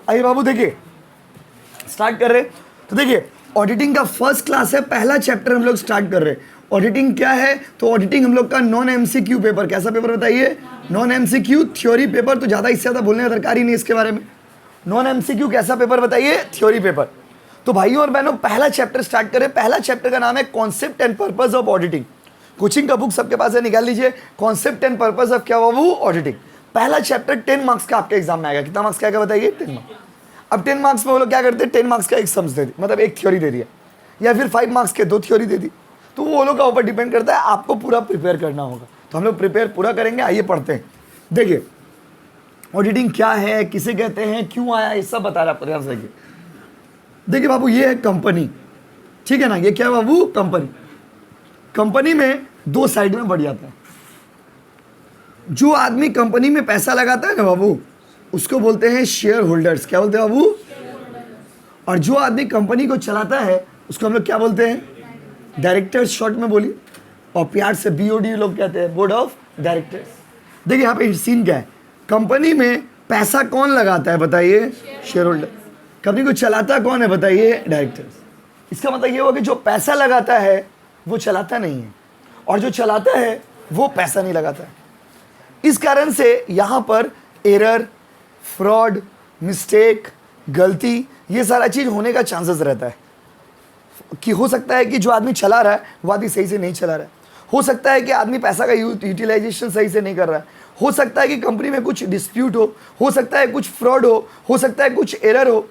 आइए बाबू देखिए स्टार्ट कर रहे हैं। तो देखिए ऑडिटिंग का फर्स्ट क्लास है, पहला चैप्टर हम लोग स्टार्ट कर रहे हैं। ऑडिटिंग क्या है? तो ऑडिटिंग हम लोग का नॉन एमसीक्यू पेपर, कैसा पेपर बताइए? Non MCQ theory paper. तो ज़्यादा इससे ज़्यादा बोलने का दरकार ही नहीं इसके बारे में। नॉन एमसीक्यू कैसा पेपर बताइए? Theory paper. तो भाइयों और बहनों पहला चैप्टर स्टार्ट करें। पहला चैप्टर का नाम है concept and purpose of auditing. Coaching का बुक सबके पास है, निकाल लीजिए। कॉन्सेप्ट एंड पर्पस ऑफ क्या बाबू? ऑडिटिंग। पहला चैप्टर 10 मार्क्स का आपके एग्जाम में आएगा। कितना मार्क्स का आएगा बताइए? 10 मार्क्स। अब 10 मार्क्स में वो लोग क्या करते हैं, 10 मार्क्स का एक सम्स दे दी, मतलब एक थ्योरी दे दिया, या फिर 5 मार्क्स के 2 थ्योरी दे दी। तो वो लोग का ऊपर डिपेंड करता है, आपको पूरा प्रिपेयर करना होगा। तो हम लोग प्रिपेयर पूरा करेंगे। आइए पढ़ते हैं। देखिए ऑडिटिंग क्या है, किसे कहते हैं, क्यों आया, ये सब बता रहा प्रयास। देखिए बाबू ये है कंपनी, ठीक है ना। ये क्या है बाबू? कंपनी। कंपनी में 2 साइड में बढ़ जाता है। जो आदमी कंपनी में पैसा लगाता है ना बाबू, उसको बोलते हैं शेयर होल्डर्स। क्या बोलते हैं बाबू? और जो आदमी कंपनी को चलाता है उसको हम लोग क्या बोलते हैं? डायरेक्टर्स, शॉर्ट में बोलिए। और प्यार से BOD लोग कहते हैं, बोर्ड ऑफ डायरेक्टर्स। देखिए यहाँ पे सीन क्या है, कंपनी में पैसा कौन लगाता है बताइए? Share holder. कंपनी को चलाता कौन है बताइए? डायरेक्टर्स। इसका मतलब ये हुआ कि जो पैसा लगाता है वो चलाता नहीं है, और जो चलाता है वो पैसा नहीं लगाता है। इस कारण से यहाँ पर एरर, फ्रॉड, मिस्टेक, गलती, ये सारा चीज़ होने का चांसेस रहता है। कि हो सकता है कि जो आदमी चला रहा है वो आदमी सही से नहीं चला रहा है। हो सकता है कि आदमी पैसा का यूटिलाइजेशन सही से नहीं कर रहा है। हो सकता है कि कंपनी में कुछ डिस्प्यूट हो सकता है कुछ फ्रॉड हो सकता है कुछ एरर हो।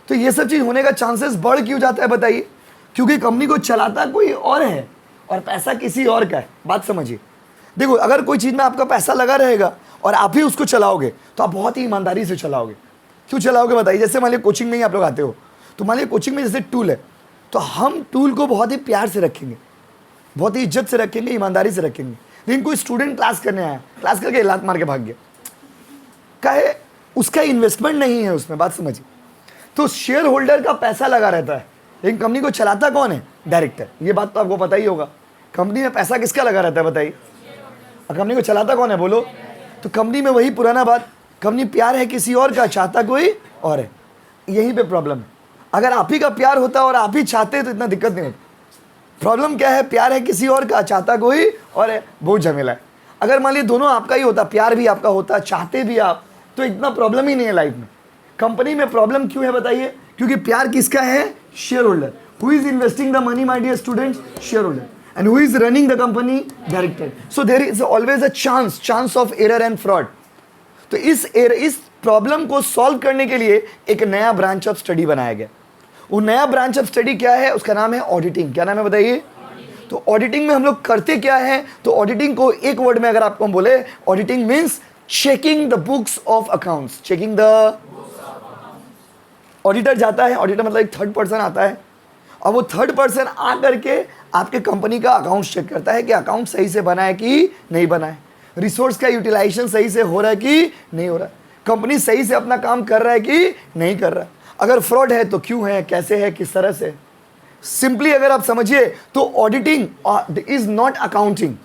तो ये सब चीज़ होने का चांसेस बढ़ क्यों जाता है बताइए? क्योंकि कंपनी को चलाता कोई और है और पैसा किसी और का है। बात समझिए। देखो अगर कोई चीज़ में आपका पैसा लगा रहेगा और आप ही उसको चलाओगे तो आप बहुत ही ईमानदारी से चलाओगे। क्यों चलाओगे बताइए? जैसे मान लीजिए कोचिंग में ही आप लोग आते हो, तो मान लीजिए कोचिंग में जैसे टूल है, तो हम टूल को बहुत ही प्यार से रखेंगे, बहुत ही इज्जत से रखेंगे, ईमानदारी से रखेंगे। लेकिन कोई स्टूडेंट क्लास करने आया, क्लास करके लात मार के भाग गया, काहे? उसका इन्वेस्टमेंट नहीं है उसमें। बात समझिए। तो शेयर होल्डर का पैसा लगा रहता है, लेकिन कंपनी को चलाता कौन है? डायरेक्टर। ये बात तो आपको पता ही होगा। कंपनी में पैसा किसका लगा रहता है बताइए? और कंपनी को चलाता कौन है बोलो? तो कंपनी में वही पुराना बात, कंपनी प्यार है किसी और का, चाहता कोई और है। यहीं पे प्रॉब्लम है। अगर आप ही का प्यार होता और आप ही चाहते तो इतना दिक्कत नहीं होती। प्रॉब्लम क्या है? प्यार है किसी और का, चाहता कोई और है, बहुत झमेला है। अगर मान लीजिए दोनों आपका ही होता, प्यार भी आपका होता, चाहते भी आप, तो इतना प्रॉब्लम ही नहीं है लाइफ में। कंपनी में प्रॉब्लम क्यों है बताइए? क्योंकि प्यार किसका है? Share holder. Who is investing the money my dear students? Share holder. And who is running the company? Director. So there is always a chance of error and fraud. तो इस प्रॉब्लम को सॉल्व करने के लिए एक नया branch of study बनाया गया। वो नया ब्रांच ऑफ स्टडी क्या है? उसका नाम है ऑडिटिंग। क्या नाम है बताइए? तो ऑडिटिंग में हम लोग करते क्या है? तो ऑडिटिंग को एक वर्ड में अगर आपको हम बोले, auditing means checking the books of accounts. Checking the auditor जाता है, ऑडिटर मतलब एक थर्ड पर्सन आता है, और वो थर्ड पर्सन आ करके आपके कंपनी का अकाउंट चेक करता है कि अकाउंट सही से बना है कि नहीं बना है, रिसोर्स का यूटिलाइजेशन सही से हो रहा है कि नहीं हो रहा है, कंपनी सही से अपना काम कर रहा है कि नहीं कर रहा है, अगर फ्रॉड है तो क्यों है, कैसे है, किस तरह से। सिंपली अगर आप समझिए तो auditing is not accounting.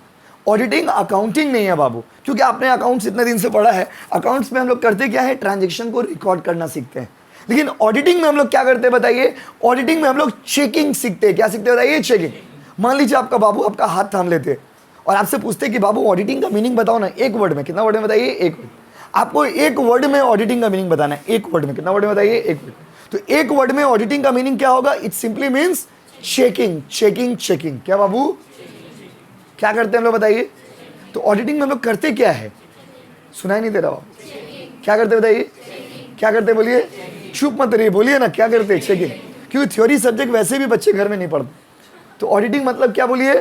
Auditing accounting नहीं है बाबू, क्योंकि आपने अकाउंट्स इतने दिन से पढ़ा है। अकाउंट्स में हम लोग करते क्या है? ट्रांजेक्शन को रिकॉर्ड करना सीखते हैं। लेकिन ऑडिटिंग में हम लोग क्या करते हैं बताइए? ऑडिटिंग में हम लोग चेकिंग सीखते हैं। क्या सीखते हैं बताइए? चेकिंग। मान लीजिए आपका बाबू आपका हाथ थाम लेते और आपसे पूछते कि बाबू ऑडिटिंग का मीनिंग बताओ ना, एक वर्ड में। कितना वर्ड में बताइए? एक वर्ड। आपको एक वर्ड में ऑडिटिंग का मीनिंग बताना है, एक वर्ड में। कितना वर्ड में बताइए? एक वर्ड। तो एक वर्ड में ऑडिटिंग का मीनिंग क्या होगा? It simply means checking, checking, checking. क्या बाबू? क्या करते हैं हम लोग बताइए? तो ऑडिटिंग में हम लोग करते क्या है? सुनाई नहीं दे रहा बाबू? क्या करते बताइए? क्या करते बोलिए? चुप मत रहिए, बोलिए ना क्या करते? चेकिंग। क्योंकि थ्योरी सब्जेक्ट वैसे भी बच्चे घर में नहीं पढ़ते। तो ऑडिटिंग मतलब क्या बोलिए?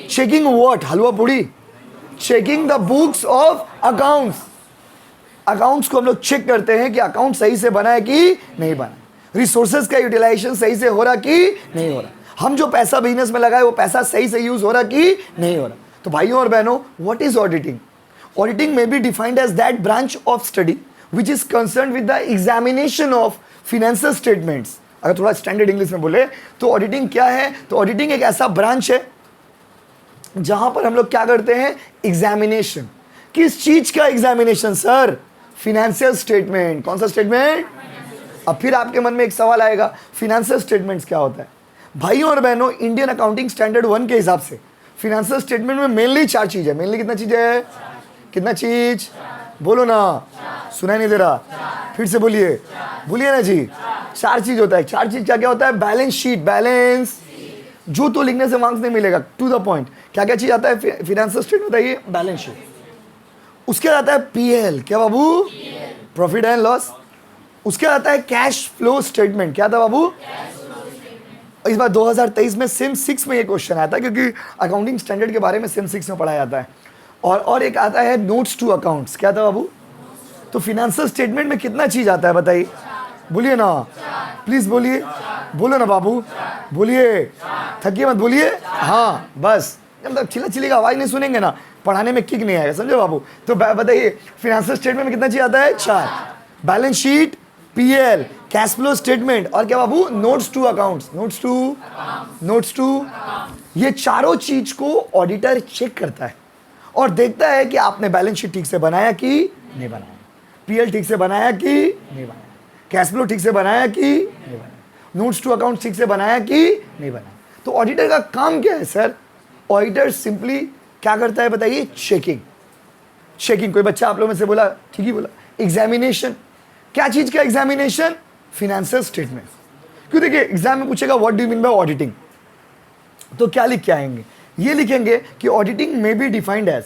Checking what? Halwa puri? Checking the books of accounts. Accounts को हम लोग चेक करते हैं कि अकाउंट सही से बना है कि नहीं बना, रिसोर्सेज का यूटिलाइजेशन सही से हो रहा कि नहीं हो रहा, हम जो पैसा बिजनेस में लगाए वो पैसा सही से यूज हो रहा कि नहीं हो रहा। तो भाइयों और बहनों, what is auditing? Auditing may be defined as that branch of study which is concerned with the examination of financial statements। अगर थोड़ा स्टैंडर्ड इंग्लिश में बोले तो ऑडिटिंग क्या है? तो ऑडिटिंग एक ऐसा ब्रांच है जहां पर हम लोग क्या करते हैं? एग्जामिनेशन। किस चीज का एग्जामिनेशन सर? Financial statement. कौन सा स्टेटमेंट? अब फिर आपके मन में एक सवाल आएगा, फिनेंशियल स्टेटमेंट्स क्या होता है? भाइयों और बहनों, इंडियन अकाउंटिंग स्टैंडर्ड 1 के हिसाब से फिनेंशियल स्टेटमेंट में मेनली 4 चीज है। मेनली कितना चीज है? कितना चीज? बोलो ना, सुनाई नहीं दे रहा, फिर से बोलिए, बोलिए ना जी। 4 चीज होता है। 4 चीज क्या क्या होता है? बैलेंस शीट, बैलेंस जो तो लिखने से मार्क्स नहीं मिलेगा, टू द पॉइंट। क्या क्या चीज आता है फिनेंशियल स्टेटमेंट? बताइए। बैलेंस शीट, उसके आता है पीएल, क्या बाबू? Profit and loss. उसके आता है कैश फ्लो स्टेटमेंट, क्या था बाबू? इस बार 2023 में सेम 6 में ये क्वेश्चन आया था, क्योंकि अकाउंटिंग स्टैंडर्ड के बारे में सेम 6 में पढ़ाया जाता है। और एक आता है नोट्स टू अकाउंट्स, क्या था बाबू? तो फिनेंशियल स्टेटमेंट में कितना चीज आता है बताइए? बोलिए ना, प्लीज बोलिए, बोलो ना बाबू, बोलिए, थकिए मत, बोलिए। हाँ बस, मतलब चिल्ला चिल्ली का आवाज नहीं सुनेंगे ना, पढ़ाने में किक नहीं आएगा, समझो बाबू। तो बताइए फिनेंशियल स्टेटमेंट में कितना चीज आता है? 4। Balance sheet, PL, cash flow statement, और क्या बाबू? Notes to accounts. Notes to ये चारों चीज को ऑडिटर चेक करता है और देखता है कि आपने बैलेंस शीट ठीक से बनाया कि नहीं बनाया, पीएल ठीक से बनाया कि नहीं बनाया, कैश फ्लो ठीक से बनाया कि नहीं बनाया, नोट्स टू अकाउंट ठीक से बनाया कि नहीं बनाया। तो ऑडिटर का काम क्या है सर? ऑडिटर सिंपली क्या करता है बताइए? चेकिंग। कोई बच्चा आप लोगों में से बोला, ठीक ही बोला। एग्जामिनेशन, क्या चीज का एग्जामिनेशन? Financial statement. क्यों? देखिए एग्जाम में पूछेगा what do you mean by auditing, तो क्या लिख के आएंगे? ये लिखेंगे कि auditing may be defined as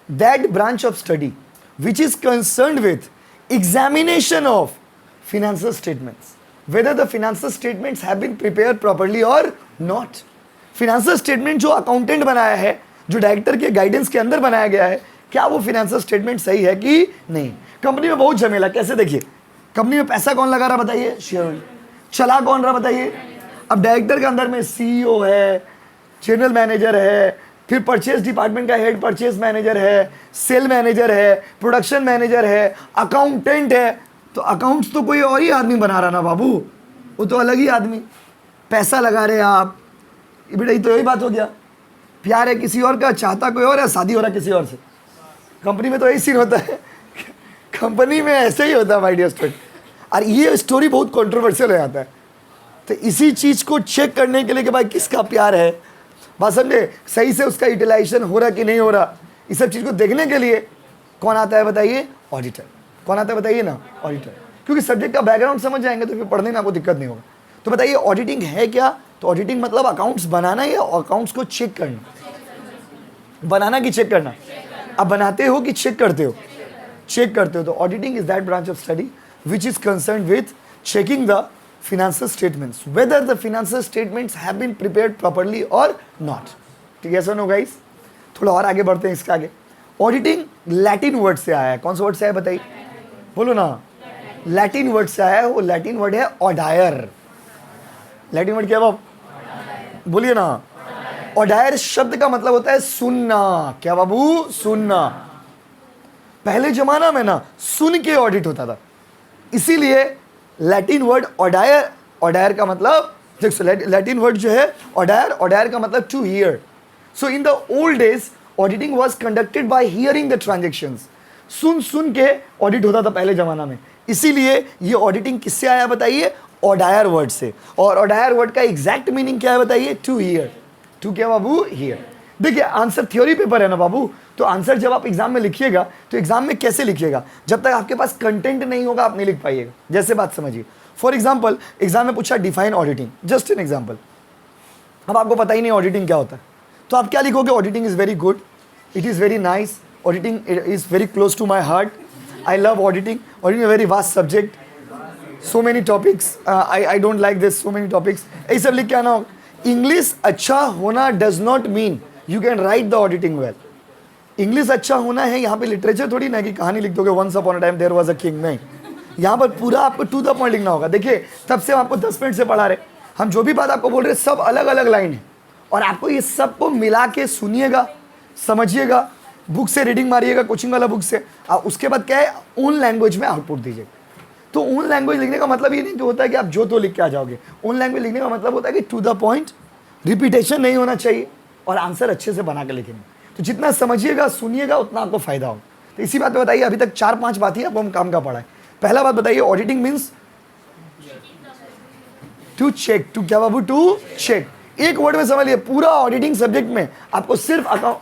that branch of study which is concerned with examination of financial statements, whether the financial statements have been prepared properly or not. financial statement जो accountant बनाया है, जो डायरेक्टर के guidance के अंदर बनाया गया है, क्या वो financial statement सही है कि नहीं? कंपनी में बहुत झमेला, कैसे? देखिए कंपनी में पैसा कौन लगा रहा बताइए? शेयर। चला कौन रहा बताइए? अब डायरेक्टर के अंदर में सीईओ है, जनरल मैनेजर है, फिर परचेज डिपार्टमेंट का हेड परचेज मैनेजर है, सेल मैनेजर है, प्रोडक्शन मैनेजर है, अकाउंटेंट है। तो अकाउंट्स तो कोई और ही आदमी बना रहा ना बाबू, वो तो अलग ही आदमी। पैसा लगा रहे आप, बेटा ये तो यही बात हो गया। प्यार है किसी और का, चाहता कोई और है, शादी हो रहा किसी और से। कंपनी में तो यही सीन होता है, कंपनी में ऐसे ही होता है माय डियर स्टूडेंट। और ये स्टोरी बहुत कंट्रोवर्शियल हो जाता है। तो इसी चीज़ को चेक करने के लिए कि भाई किसका प्यार है, बात समझे, सही से उसका यूटिलाइजेशन हो रहा कि नहीं हो रहा, इस सब चीज़ को देखने के लिए कौन आता है बताइए? ऑडिटर। कौन आता है बताइए ना? ऑडिटर। क्योंकि सब्जेक्ट का बैकग्राउंड समझ जाएंगे तो फिर पढ़ने में आपको दिक्कत नहीं होगा। तो बताइए ऑडिटिंग है क्या? तो ऑडिटिंग मतलब अकाउंट्स बनाना या अकाउंट्स को चेक करना? बनाना कि चेक करना? अब बनाते हो कि चेक करते हो? चेक करते हो। तो auditing is that branch of study which is concerned with checking the financial statements, whether the financial statements have been prepared properly or not. ठीक है सर? नो गाइस, थोड़ा और आगे बढ़ते हैं इसके आगे। ऑडिटिंग लैटिन वर्ड से आया है। कौन सा वर्ड से आया बताइए? बोलो ना, लैटिन वर्ड से आया है। वो लैटिन वर्ड है ऑडायर। लैटिन वर्ड क्या है बाब? बोलिए ना। ऑडायर शब्द का मतलब होता है सुनना। क्या बाबू? सुनना। पहले जमाना में ना सुन के ऑडिट होता था, इसीलिए लैटिन वर्ड ऑडायर। ऑडायर का मतलब देखो, लैटिन वर्ड जो है ऑडायर, ऑडायर का मतलब to hear. So in the old days auditing was conducted by hearing the transactions. सुन के ऑडिट होता था पहले जमाना में, इसीलिए ये ऑडिटिंग किससे आया बताइए? ऑडायर वर्ड से। और ऑडायर वर्ड का एग्जैक्ट मीनिंग क्या है बताइए? To hear. टू क्या बाबू? हियर। देखिए आंसर थ्योरी पेपर है ना बाबू, तो आंसर जब आप एग्जाम में लिखिएगा तो एग्जाम में कैसे लिखिएगा? जब तक आपके पास कंटेंट नहीं होगा आप नहीं लिख पाइएगा। जैसे बात समझिए, फॉर एग्जांपल एग्जाम में पूछा define auditing, just an example. अब आपको पता ही नहीं ऑडिटिंग क्या होता है, तो आप क्या लिखोगे? Auditing is very good, it is very nice, auditing is very close to my heart, I love auditing, auditing very vast subject, so many topics, I don't like this, so many topics, यही सब लिख के आना होगा। English अच्छा होना does not mean you can write the auditing well. English अच्छा होना है, यहाँ पे लिटरेचर थोड़ी ना कि कहानी लिख दोगे once upon a time there was a king, नहीं। यहाँ पर पूरा आपको टू द पॉइंट लिखना होगा। देखिए तब से हम आपको 10 मिनट से पढ़ा रहे, हम जो भी बात आपको बोल रहे सब अलग अलग लाइन है, और आपको ये सबको मिला के सुनिएगा, समझिएगा, बुक से रीडिंग मारिएगा, कोचिंग वाला बुक से, और उसके बाद क्या है ओन लैंग्वेज में आउटपुट दीजिएगा। तो ओन लैंग्वेज लिखने का मतलब ये नहीं कि होता है कि आप जो तो लिख के आ जाओगे। ओन लैंग्वेज लिखने का मतलब होता है कि टू द पॉइंट, रिपीटेशन नहीं होना चाहिए, और आंसर अच्छे से बना के लिखेंगे। तो जितना समझिएगा सुनिएगा उतना आपको फायदा होगा। तो इसी बात पे बताइए, अभी तक 4-5 बात ही आपको हम काम का पढ़ा है। पहला बात बताइए, auditing means to check, to क्या बाबू, टू चेक। एक वर्ड में समझ लिया, पूरा ऑडिटिंग सब्जेक्ट में आपको सिर्फ अकाउंट,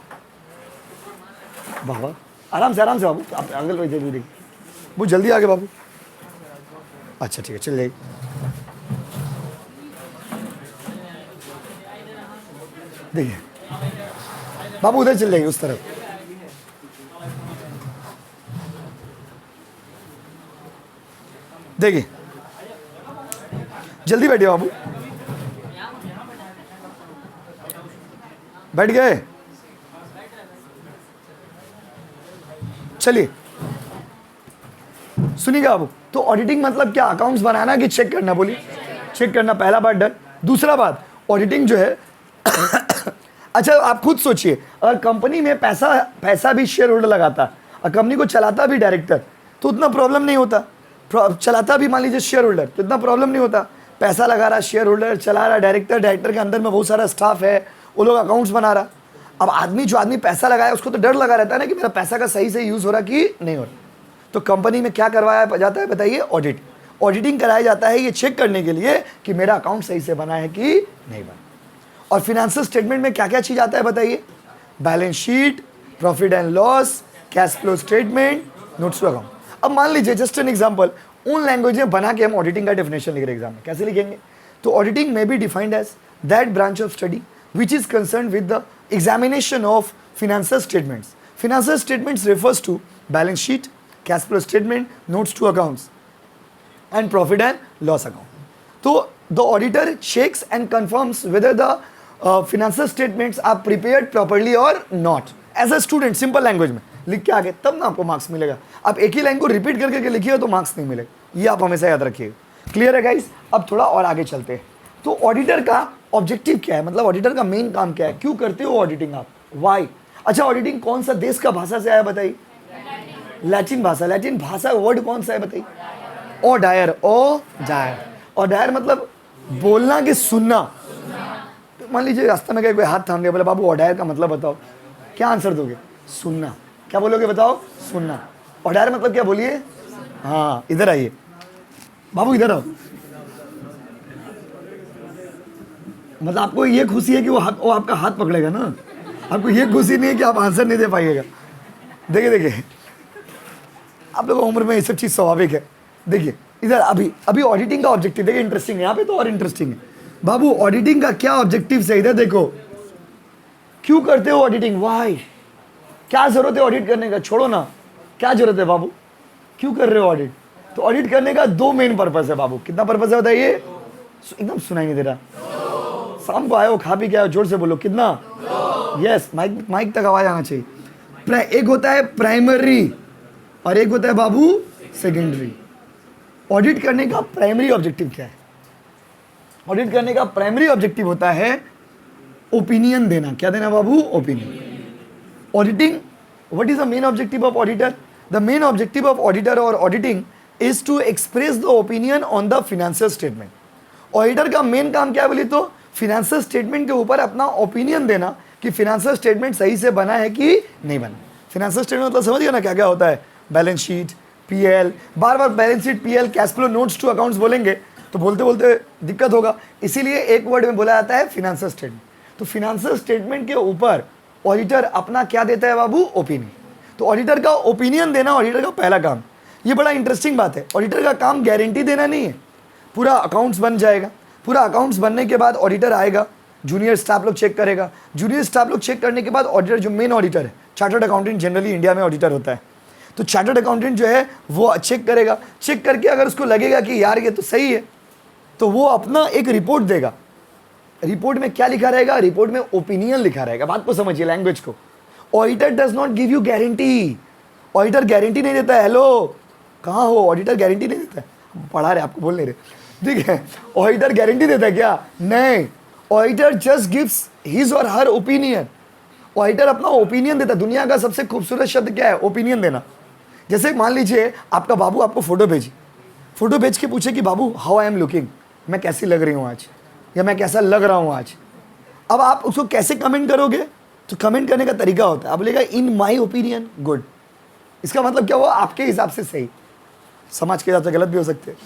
बाबा आराम से बाबू, आप अंकल भाई जल्दी देखिए, वो जल्दी आगे बाबू। अच्छा ठीक है, चल जाइए। देखिए बाबू उधर चल जाइए, उस तरफ। देखिए जल्दी बैठिए बाबू, बैठ गए, चलिए सुनिएगा बाबू। तो ऑडिटिंग मतलब क्या, अकाउंट्स बनाना कि चेक करना, बोलिए। चेक करना, पहला बात डन। दूसरा बात, ऑडिटिंग जो है अच्छा आप खुद सोचिए, अगर कंपनी में पैसा भी शेयर होल्डर लगाता और कंपनी को चलाता भी डायरेक्टर, तो उतना प्रॉब्लम नहीं होता। चलाता भी मान लीजिए शेयर होल्डर, तो इतना प्रॉब्लम नहीं होता। पैसा लगा रहा शेयर होल्डर, चला रहा डायरेक्टर, डायरेक्टर के अंदर में बहुत सारा स्टाफ है, वो लोग अकाउंट्स बना रहा। अब जो आदमी पैसा लगाया उसको तो डर लगा रहता है ना कि मेरा पैसा का सही से यूज़ हो रहा कि नहीं हो रहा। तो कंपनी में क्या करवाया जाता है बताइए, ऑडिट। ऑडिटिंग कराया जाता है ये चेक करने के लिए कि मेरा अकाउंट सही से बना है कि नहीं बना। और फिनेंशियल स्टेटमेंट में क्या क्या चीज़ आता है बताइए, balance sheet, profit and loss, cash flow statement, notes to account. अब मान लीजिए जस्ट एन एग्जांपल, उन लैंग्वेज में बना के हम ऑडिटिंग का डेफिनेशन लिख रहे एग्जाम में, कैसे लिखेंगे? तो auditing may be defined as that branch of study which is concerned with the examination of financial statements. Financial statements refers to balance sheet, cash flow statement, notes to accounts, and profit and loss account. So the auditor checks and confirms whether the financial statements are prepared properly or not. As a student, simple language में लिख के आगे, तब ना आपको marks मिलेगा। आप एक ही लाइन को रिपीट करके लिखिए तो मार्क्स नहीं मिलेगा, ये आप हमेशा याद रखिएगा। क्लियर है गाइस? अब थोड़ा और आगे चलते हैं। तो ऑडिटर का ऑब्जेक्टिव क्या है, मतलब ऑडिटर का मेन काम क्या है, क्यों करते हो ऑडिटिंग आप, वाई? अच्छा ऑडिटिंग कौन सा देश का भाषा से आया बताइए? लैटिन भाषा। लैटिन भाषा वर्ड कौन सा है बताइए? ओडायर। ओडायर मतलब बोलना कि सुनना। तो मान लीजिए रास्ते में गए, कोई हाथ थाम दिया, बोले बाबू ओडायर का मतलब बताओ, क्या आंसर दोगे? सुनना। क्या बोलोगे बताओ? सुनना। ओडायर मतलब क्या बोलिए? हाँ इधर आइए बाबू, इधर आओ। मतलब आपको ये खुशी है कि वो आपका हाथ पकड़ेगा ना, आपको ये खुशी नहीं है कि आप आंसर नहीं दे पाइएगा। देखिए आप लोगों उम्र में ये सब चीज़ स्वाभाविक है। देखिए इधर अभी ऑडिटिंग का ऑब्जेक्टिव देखिए, इंटरेस्टिंग है यहाँ पे तो और इंटरेस्टिंग है बाबू। ऑडिटिंग का क्या ऑब्जेक्टिव है इधर देखो, क्यों करते हो ऑडिटिंग, वाई? क्या जरूरत है ऑडिट करने का? छोड़ो ना, क्या जरूरत है बाबू, क्यों कर रहे हो ऑडिट? तो ऑडिट करने का दो मेन पर्पज है बाबू। कितना पर्पज है बताइए? एकदम सुनाई नहीं दे रहा, शाम को आए हो, खा पी के आए हो, जोर से बोलो कितना? यस, माइक तक आवाज आना चाहिए। एक होता है प्राइमरी और एक होता है बाबू सेकेंडरी। ऑडिट करने का प्राइमरी ऑब्जेक्टिव क्या है? ऑडिट करने का प्राइमरी ऑब्जेक्टिव होता है ओपिनियन देना। क्या देना बाबू? Opinion. Auditing, what is the main objective of auditor? The main objective of auditor और auditing is to express the opinion on the financial statement. Auditor का मेन काम क्या है बोली तो फिनेंशियल स्टेटमेंट के ऊपर अपना ओपिनियन देना कि फिनेंशियल स्टेटमेंट सही से बना है कि नहीं बना। फिनेंशियल स्टेटमेंट मतलब समझ गया ना क्या क्या होता है? बैलेंस शीट, पीएल, बार बार balance sheet, PL, cash flow, notes to accounts बोलेंगे तो बोलते बोलते दिक्कत होगा, इसीलिए एक वर्ड में बोला जाता है फिनेंशियल स्टेटमेंट। तो फिनेंशियल स्टेटमेंट के ऊपर ऑडिटर अपना क्या देता है बाबू? ओपिनियन। तो ऑडिटर का ओपिनियन देना ऑडिटर का पहला काम। ये बड़ा इंटरेस्टिंग बात है, ऑडिटर का काम गारंटी देना नहीं है। पूरा अकाउंट्स बन जाएगा, पूरा अकाउंट्स बनने के बाद ऑडिटर आएगा, जूनियर स्टाफ लोग चेक करेगा, जूनियर स्टाफ लोग चेक करने के बाद ऑडिटर, जो मेन ऑडिटर है, चार्टर्ड अकाउंटेंट जनरली इंडिया में ऑडिटर होता है, तो चार्टर्ड अकाउंटेंट जो है वो चेक करेगा। चेक करके अगर उसको लगेगा कि यार ये तो सही है, तो वो अपना एक रिपोर्ट देगा। रिपोर्ट में क्या लिखा रहेगा? रिपोर्ट में ओपिनियन लिखा रहेगा। बात को समझिए, लैंग्वेज को। Auditor does not give you guarantee. Auditor guarantee नहीं देता है। हेलो कहाँ हो? ऑडिटर गारंटी नहीं देता है। पढ़ा रहे, आपको बोल नहीं रहे, ठीक है? ऑडिटर गारंटी देता है क्या? नहीं। ऑडिटर जस्ट गिव्स हिज और हर ओपिनियन। ऑडिटर अपना ओपिनियन देता है। दुनिया का सबसे खूबसूरत शब्द क्या है? ओपिनियन देना। जैसे मान लीजिए आपका बाबू आपको फोटो भेजी, फोटो भेज के पूछे कि बाबू हाउ आई एम लुकिंग, मैं कैसी लग रही हूँ आज, या मैं कैसा लग रहा हूँ आज। अब आप उसको कैसे कमेंट करोगे? तो कमेंट करने का तरीका होता है, आप बोलेगा इन माई ओपिनियन गुड। इसका मतलब क्या हुआ? आपके हिसाब से सही। समाज के हिसाब से गलत भी हो सकते हैं।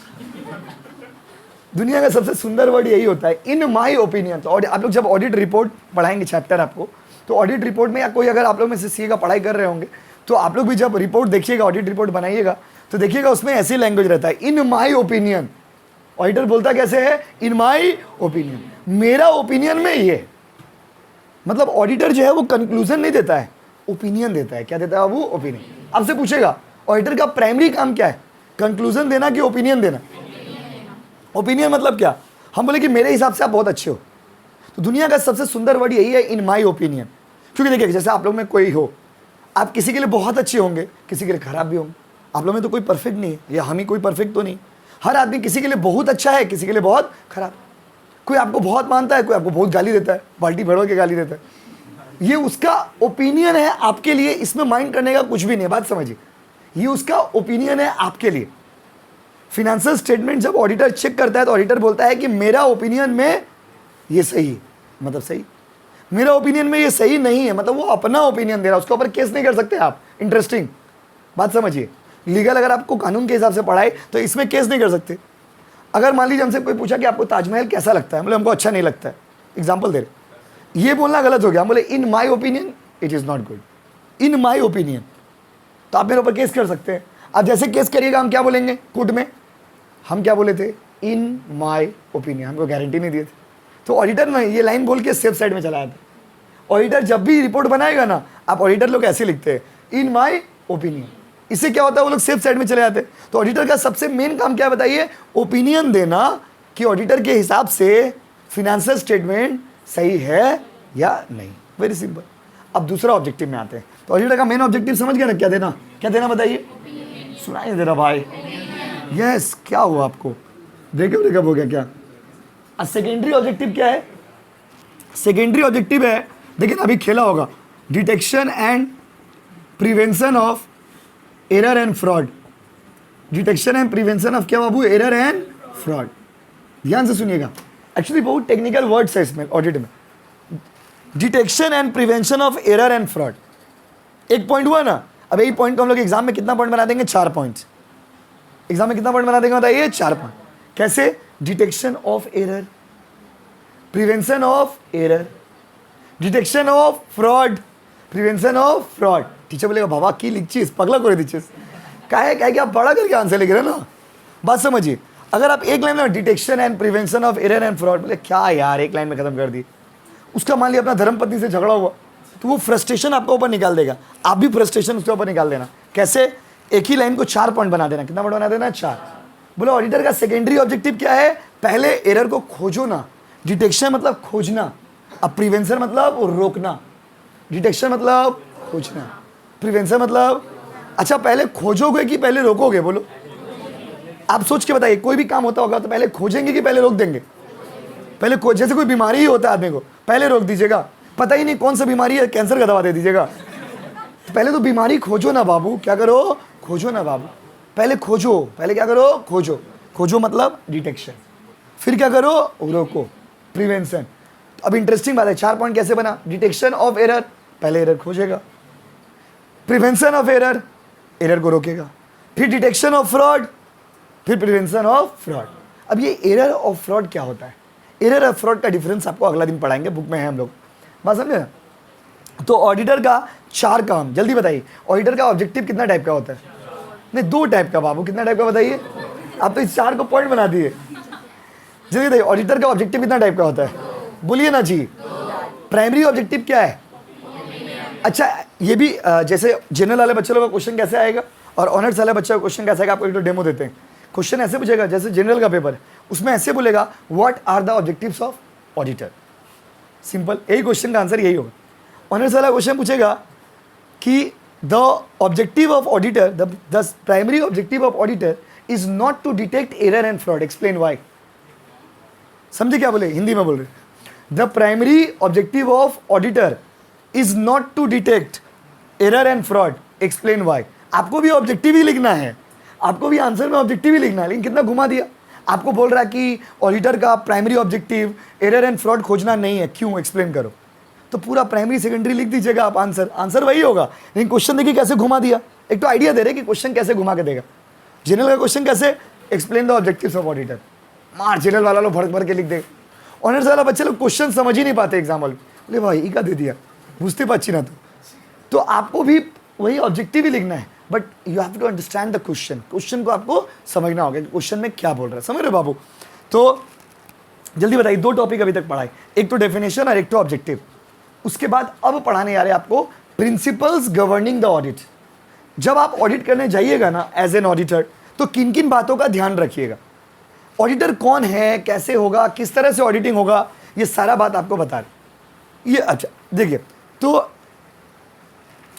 दुनिया का सबसे सुंदर वर्ड यही होता है, इन माई ओपिनियन। तो आप लोग जब ऑडिट रिपोर्ट पढ़ाएंगे चैप्टर आपको, तो ऑडिट रिपोर्ट में या कोई अगर आप लोग में से सीए का पढ़ाई कर रहे होंगे, तो आप लोग भी जब रिपोर्ट देखिएगा, ऑडिट रिपोर्ट बनाइएगा, तो देखिएगा उसमें ऐसी लैंग्वेज रहता है, इन माई ओपिनियन। ऑडिटर बोलता कैसे है? इन माई ओपिनियन, मेरा ओपिनियन में ये। मतलब ऑडिटर जो है वो कंक्लूजन नहीं देता है, ओपिनियन देता है। क्या देता है वो? ओपिनियन। आपसे पूछेगा ऑडिटर का प्राइमरी काम क्या है, कंक्लूजन देना कि ओपिनियन देना? ओपिनियन मतलब क्या? हम बोले कि मेरे हिसाब से आप बहुत अच्छे हो। तो दुनिया का सबसे सुंदर वर्ड यही है, इन माई ओपिनियन। क्योंकि देखिए, जैसे आप लोग में कोई हो, आप किसी के लिए बहुत अच्छे होंगे, किसी के लिए खराब भी होंगे। आप लोग में तो कोई परफेक्ट नहीं है, या हम ही कोई परफेक्ट तो नहीं। हर आदमी किसी के लिए बहुत अच्छा है, किसी के लिए बहुत खराब। कोई आपको बहुत मानता है, कोई आपको बहुत गाली देता है, बाल्टी भर के गाली देता है। ये उसका ओपिनियन है आपके लिए, इसमें माइंड करने का कुछ भी नहीं है। बात समझिए, ये उसका ओपिनियन है आपके लिए। फिनेंशियल स्टेटमेंट जब ऑडिटर चेक करता है, तो ऑडिटर बोलता है कि मेरा ओपिनियन में ये सही है, मतलब सही। मेरा ओपिनियन में ये सही नहीं है, मतलब वो अपना ओपिनियन दे रहा है, उसके ऊपर केस नहीं कर सकते आप। इंटरेस्टिंग बात समझिए। लीगल अगर आपको कानून के हिसाब से पढ़ाए तो इसमें केस नहीं कर सकते। अगर मान लीजिए हमसे कोई पूछा कि आपको ताजमहल कैसा लगता है, बोले हमको अच्छा नहीं लगता है, एग्जाम्पल दे रहे, ये बोलना गलत हो गया। हम बोले in my opinion it is not good, in my opinion, तो आप मेरे ऊपर केस कर सकते हैं। अब जैसे केस करिएगा, हम क्या बोलेंगे कोर्ट में? हम क्या बोले थे? इन माई ओपिनियन। हमको गारंटी नहीं दिए थे। तो ऑडिटर ना ये लाइन बोल के सेफ साइड में चलाया था। ऑडिटर जब भी रिपोर्ट बनाएगा ना, आप ऑडिटर लोग ऐसे लिखते हैं, इन माई ओपिनियन। इससे क्या होता है? वो लोग सेफ साइड में चले जाते हैं। तो ऑडिटर का सबसे मेन काम क्या बताइए? ओपिनियन देना कि ऑडिटर के हिसाब से फिनेंशियल स्टेटमेंट सही है या नहीं। Very simple. अब दूसरा ऑब्जेक्टिव में आते हैं। तो ऑडिटर का मेन ऑब्जेक्टिव समझ गया ना? क्या देना? क्या देना बताइए? सुनाई दे रहा भाई? यस। क्या हुआ आपको? ब्रेकअप हो गया क्या? सेकेंडरी ऑब्जेक्टिव क्या है? सेकेंडरी ऑब्जेक्टिव है, लेकिन अभी खेला होगा, detection and prevention of error and fraud. Detection and prevention of क्या बाबू? Error and fraud. ध्यान से सुनिएगा, एक्चुअली बहुत टेक्निकल वर्ड्स है इसमें ऑडिट में। Detection and prevention of error and fraud, एक पॉइंट हुआ ना। अब यही पॉइंट को हम लोग एग्जाम में कितना पॉइंट बना देंगे? 4 पॉइंट्स। एग्जाम में कितना पॉइंट बना देंगे बताइए? 4 पॉइंट। कैसे? Detection of error, prevention of error, detection of fraud, prevention of fraud. Teacher बोलेगा बाबा की लिखिस पगला कर दीजिए, क्या है कि आप बड़ा करके आंसर लिख रहे हैं ना। बात समझिए, अगर आप एक लाइन में detection and prevention of error and fraud बोले, क्या यार एक लाइन में खत्म कर दी। उसका मान लिया अपना धर्मपत्नी से झगड़ा हुआ, तो वो फ्रस्ट्रेशन आपके ऊपर निकाल देगा। आप भी फ्रस्ट्रेशन उसके ऊपर निकाल देना। कैसे? एक ही लाइन को 4 पॉइंट बना देना। कितना पॉइंट बना देना? 4। बोलो ऑडिटर का सेकेंडरी ऑब्जेक्टिव क्या है? पहले एरर को खोजो ना। डिटेक्शन मतलब खोजना, अब प्रिवेंशन मतलब रोकना। डिटेक्शन मतलब खोजना, प्रिवेंशन मतलब, अच्छा पहले खोजोगे कि पहले रोकोगे? बोलो, आप सोच के बताइए। कोई भी काम होता होगा तो पहले खोजेंगे कि पहले रोक देंगे? पहले जैसे कोई बीमारी ही होता है आदमी को, पहले रोक दीजिएगा। पता ही नहीं कौन सा बीमारी है, कैंसर का दवा दे दीजिएगा। तो पहले तो बीमारी खोजो ना बाबू। क्या करो? खोजो ना बाबू। पहले खोजो। पहले क्या करो? खोजो। खोजो मतलब डिटेक्शन। फिर क्या करो? रोको, प्रिवेंशन। अब इंटरेस्टिंग बात है, 4 पॉइंट कैसे बना? डिटेक्शन ऑफ एरर, पहले एरर खोजेगा। प्रिवेंशन ऑफ एरर, एरर को रोकेगा। फिर डिटेक्शन ऑफ फ्रॉड, फिर प्रिवेंशन ऑफ फ्रॉड। अब ये एरर और फ्रॉड क्या होता है? एरर और फ्रॉड का डिफरेंस आपको अगला दिन पढ़ाएंगे, बुक में है हम लोग। बात समझे ना? तो ऑडिटर का 4 काम, जल्दी बताइए। ऑडिटर का ऑब्जेक्टिव कितना टाइप का होता है? नहीं, 2 टाइप का बाबू। कितना टाइप का बताइए? आप तो इस 4 को पॉइंट बना दिए। जल्दी बताइए, ऑडिटर का ऑब्जेक्टिव कितना टाइप का होता है? बोलिए ना जी। प्राइमरी ऑब्जेक्टिव क्या है? अच्छा, ये भी जैसे जनरल वाले बच्चे लोगों का क्वेश्चन कैसे आएगा और ऑनर्स वाले बच्चे का क्वेश्चन कैसे आएगा, आपको एक तो डेमो देते हैं। क्वेश्चन ऐसे पूछेगा, जैसे जनरल का पेपर, उसमें ऐसे बोलेगा, what are the objectives of auditor. Simple, यही क्वेश्चन का आंसर यही होगा। ऑनर्स वाला क्वेश्चन पूछेगा कि the objective of auditor, the primary objective of auditor is not to detect error and fraud, explain why. समझे क्या बोले? हिंदी में बोल रहे। The primary objective of auditor is not to detect error and fraud, explain why. आपको भी objective ही लिखना है, आपको भी आंसर में ऑब्जेक्टिव ही लिखना है, लेकिन कितना घुमा दिया। आपको बोल रहा है कि ऑडिटर का primary objective error and fraud खोजना नहीं है, क्यों? एक्सप्लेन करो। तो पूरा प्राइमरी सेकेंडरी लिख दीजिएगा आप, आंसर वही होगा, लेकिन क्वेश्चन देखिए कैसे घुमा दिया। एक तो आइडिया दे रहे कि क्वेश्चन कैसे घुमा के देगा। जनरल का क्वेश्चन कैसे? Explain the objectives of auditor. Marginal वाला लोग भर भर के लिख दे, ऑनर्स वाला बच्चे लोग क्वेश्चन समझ ही नहीं पाते एग्जाम हॉल में, बोले भाई ई का दे दिया, बुझते पाची ना तो आपको भी वही ऑब्जेक्टिव ही लिखना है, but you have to understand the question को आपको समझना होगा कि क्वेश्चन में क्या बोल रहा है, समझ रहे हो बाबू। तो जल्दी बताइए, 2 टॉपिक अभी तक पढ़ाए, एक तो डेफिनेशन और एक तो ऑब्जेक्टिव। उसके बाद अब पढ़ाने जा रहे हैं आपको प्रिंसिपल्स गवर्निंग द ऑडिट। जब आप ऑडिट करने जाइएगा ना एज एन ऑडिटर, तो किन किन बातों का ध्यान रखिएगा, ऑडिटर कौन है, कैसे होगा, किस तरह से ऑडिटिंग होगा, ये सारा बात आपको बता रहे ये। अच्छा देखिए, तो